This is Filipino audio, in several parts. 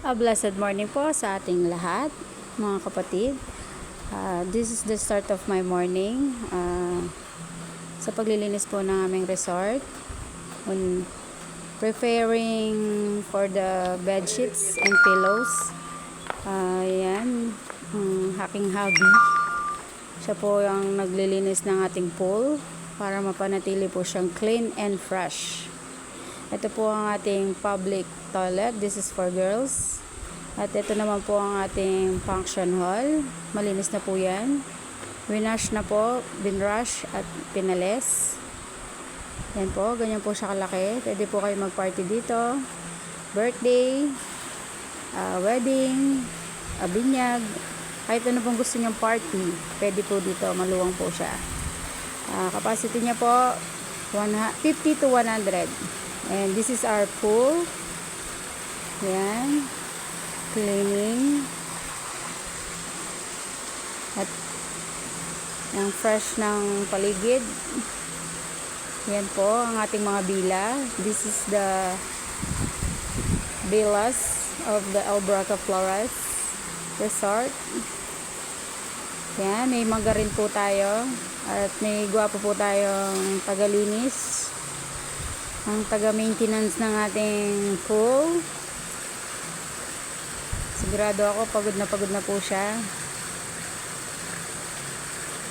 Blessed morning po sa ating lahat, mga kapatid. This is the start of my morning sa paglilinis po ng aming resort. Preparing for the bed sheets and pillows. Yan, aking hubby. Siya po ang naglilinis ng ating pool para mapanatili po siyang clean and fresh. Ito po ang ating public toilet. This is for girls. At ito naman po ang ating function hall. Malinis na po yan. Winash na po, binrush at pinalis. Yan po, ganyan po siya kalaki. Pwede po kayo mag-party dito. Birthday, wedding, binyag. Kahit ano pong gusto niyong party, pwede po dito. Maluwang po siya. Capacity niya po 50 to 100. And this is our pool. Yan. Cleaning. At ang fresh ng paligid. Yan po ang ating mga bila. This is the villas of the Albraca Flores Resort. Yan. May mangga rin po tayo. At may gwapo po tayong tagalinis. Ang taga-maintenance ng ating pool. Sigurado ako pagod na po siya.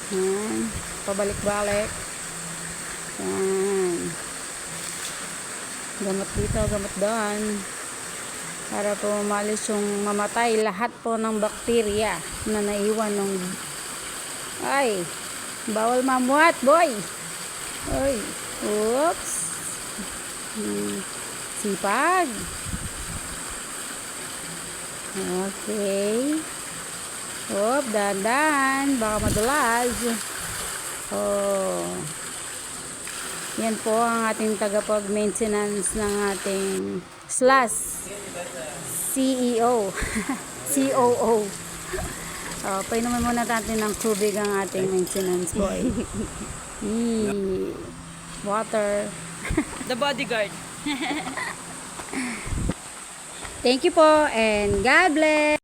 Yan. Pabalik-balik. Yan. Gamot dito, gamot doon. Para po umalis yung mamatay lahat po ng bakterya na naiwan ng... Ay! Bawal mamuhat, boy! Ay! Oops! Sipag. Okay. Dahan-dahan. Baka madulas. Yan po ang ating tagapag-maintenance ng ating CEO. COO. Painumin muna natin ng tubig ang ating maintenance boy. Water. The bodyguard. Thank you po and God bless.